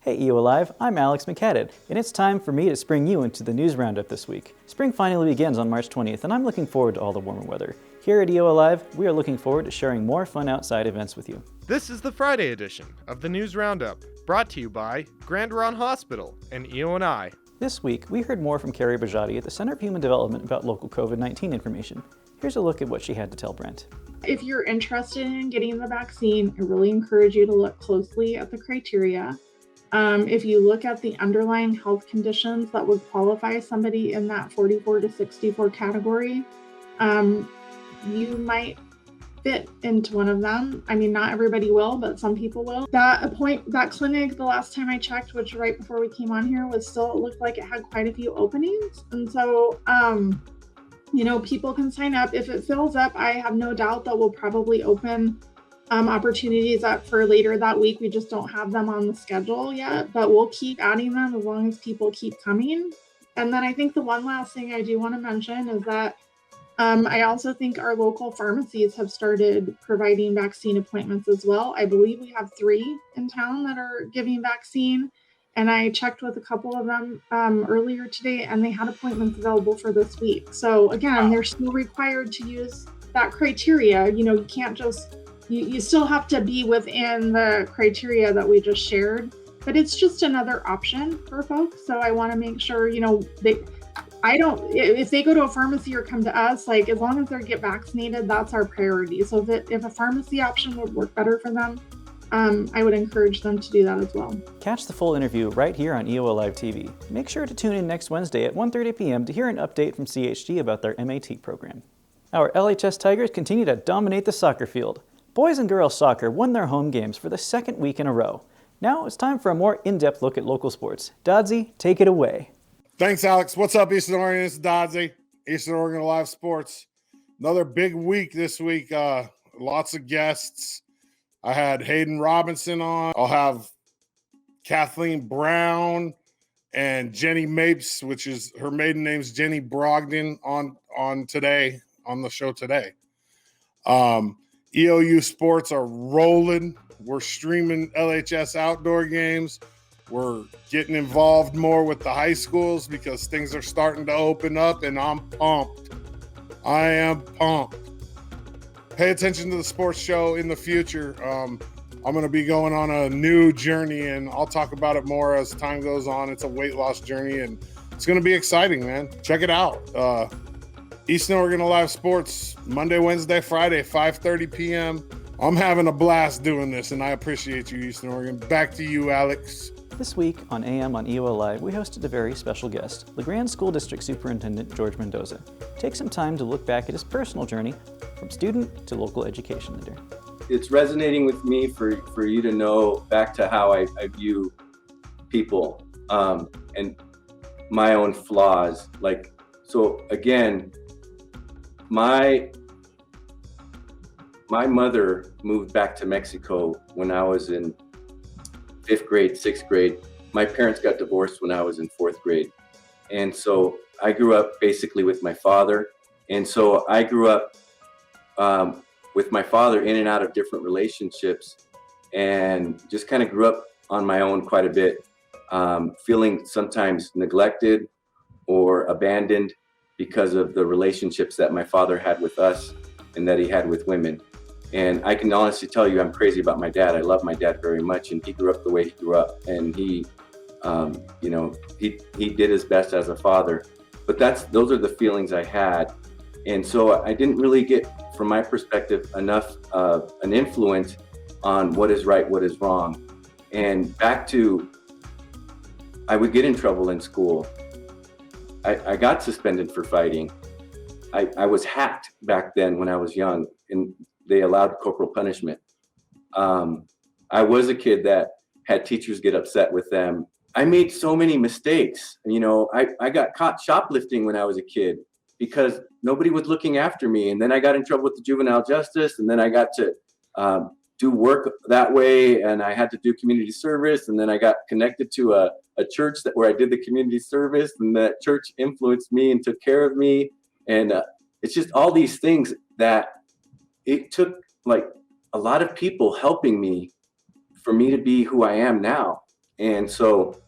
Hey EOAlive, I'm Alex McCadden, and it's time for me to spring you into the news roundup this week. Spring finally begins on March 20th, and I'm looking forward to all the warmer weather. Here at EOAlive, we are looking forward to sharing more fun outside events with you. This is the Friday edition of the News Roundup, brought to you by Grande Ronde Hospital and EOAlive. This week, we heard more from Carrie Bajati at the Center of Human Development about local COVID-19 information. Here's a look at what she had to tell Brent. If you're interested in getting the vaccine, I really encourage you to look closely at the criteria. If you look at the underlying health conditions that would qualify somebody in that 44 to 64 category, you might fit into one of them. I mean, not everybody will, but some people will. That clinic, the last time I checked, which right before we came on here, it looked like it had quite a few openings. And so, people can sign up. If it fills up, I have no doubt that we'll probably open opportunities up for later that week. We just don't have them on the schedule yet, but we'll keep adding them as long as people keep coming. And then I think the one last thing I do want to mention is that I also think our local pharmacies have started providing vaccine appointments as well. I believe we have 3 in town that are giving vaccine. And I checked with a couple of them earlier today, and they had appointments available for this week. So again, they're still required to use that criteria. You can't just, you still have to be within the criteria that we just shared, but it's just another option for folks. So I want to make sure, if they go to a pharmacy or come to us, like as long as they get vaccinated, that's our priority. So if a pharmacy option would work better for them, I would encourage them to do that as well. Catch the full interview right here on EOAlive TV. Make sure to tune in next Wednesday at 1:30 p.m. to hear an update from CHG about their MAT program. Our LHS Tigers continue to dominate the soccer field. Boys and girls soccer won their home games for the second week in a row. Now it's time for a more in-depth look at local sports. Doddsy, take it away. Thanks, Alex. What's up, Eastern Oregon? It's Doddsy, Eastern Oregon Live Sports. Another big week this week. Lots of guests. I had Hayden Robinson on. I'll have Kathleen Brown and Jenny Mapes, which is her maiden name's Jenny Brogdon, on today, on the show today. EOU sports are rolling. We're streaming LHS outdoor games. We're getting involved more with the high schools because things are starting to open up, and I'm pumped. I am pumped. Pay attention to the sports show in the future. I'm going to be going on a new journey, and I'll talk about it more as time goes on. It's a weight loss journey, and it's going to be exciting, man. Check it out. Eastern Oregon Live Sports, Monday, Wednesday, Friday, 5:30 p.m. I'm having a blast doing this, and I appreciate you, Eastern Oregon. Back to you, Alex. This week on AM on EOAlive, we hosted a very special guest, LeGrand School District Superintendent George Mendoza. Take some time to look back at his personal journey from student to local education leader. It's resonating with me for you to know back to how I view people and my own flaws. So again, my mother moved back to Mexico when I was in 5th grade, 6th grade. My parents got divorced when I was in 4th grade. And so I grew up basically with my father. And so I grew up with my father in and out of different relationships, and just kind of grew up on my own quite a bit, feeling sometimes neglected or abandoned because of the relationships that my father had with us and that he had with women. And I can honestly tell you, I'm crazy about my dad. I love my dad very much, and he grew up the way he grew up, and he did his best as a father. But those are the feelings I had. And so I didn't really get, from my perspective, enough of an influence on what is right, what is wrong. And back to, I would get in trouble in school. I got suspended for fighting. I was hacked back then when I was young, and they allowed corporal punishment. I was a kid that had teachers get upset with them. I made so many mistakes. I got caught shoplifting when I was a kid because nobody was looking after me. And then I got in trouble with the juvenile justice, and then I got to do work that way, and I had to do community service, and then I got connected to a church where I did the community service, and that church influenced me and took care of me. And it's just all these things that it took, like, a lot of people helping me for me to be who I am now. And so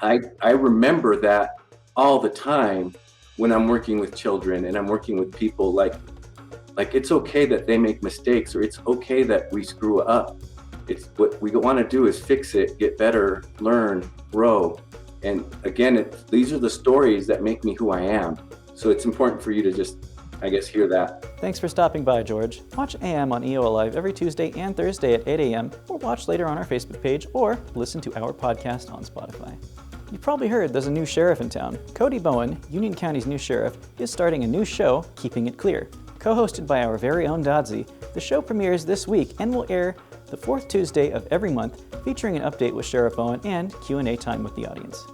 I remember that all the time when I'm working with children and I'm working with people, like it's okay that they make mistakes, or it's okay that we screw up. It's what we want to do is fix it, get better, learn, grow. And again, these are the stories that make me who I am. So it's important for you to just, I guess, hear that. Thanks for stopping by, George. Watch AM on EOAlive every Tuesday and Thursday at 8 a.m., or watch later on our Facebook page, or listen to our podcast on Spotify. You've probably heard there's a new sheriff in town. Cody Bowen, Union County's new sheriff, is starting a new show, Keeping It Clear. Co-hosted by our very own Doddsy, the show premieres this week and will air the fourth Tuesday of every month, featuring an update with Sheriff Bowen and Q&A time with the audience.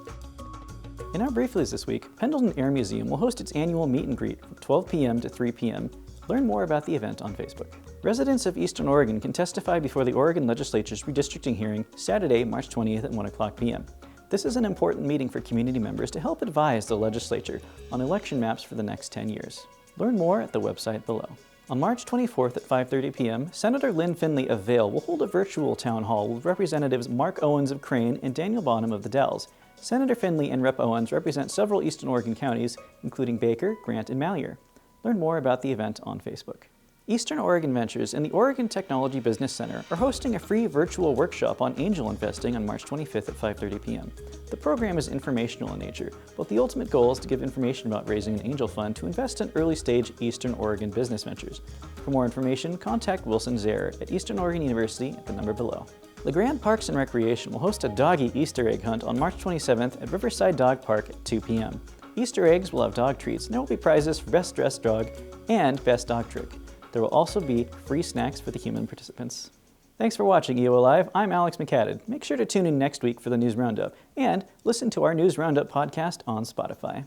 In our brieflies this week, Pendleton Air Museum will host its annual meet and greet from 12 p.m. to 3 p.m. Learn more about the event on Facebook. Residents of Eastern Oregon can testify before the Oregon Legislature's redistricting hearing Saturday, March 20th at 1 o'clock p.m. This is an important meeting for community members to help advise the legislature on election maps for the next 10 years. Learn more at the website below. On March 24th at 5:30 p.m., Senator Lynn Finley of Vail will hold a virtual town hall with Representatives Mark Owens of Crane and Daniel Bonham of the Dells. Senator Finley and Rep. Owens represent several Eastern Oregon counties, including Baker, Grant, and Malheur. Learn more about the event on Facebook. Eastern Oregon Ventures and the Oregon Technology Business Center are hosting a free virtual workshop on angel investing on March 25th at 5:30 p.m. The program is informational in nature, but the ultimate goal is to give information about raising an angel fund to invest in early-stage Eastern Oregon business ventures. For more information, contact Wilson Zaire at Eastern Oregon University at the number below. LeGrand Parks and Recreation will host a doggy Easter egg hunt on March 27th at Riverside Dog Park at 2 p.m. Easter eggs will have dog treats, and there will be prizes for Best Dressed Dog and Best Dog Trick. There will also be free snacks for the human participants. Thanks for watching EOAlive. I'm Alex McCadden. Make sure to tune in next week for the News Roundup, and listen to our News Roundup podcast on Spotify.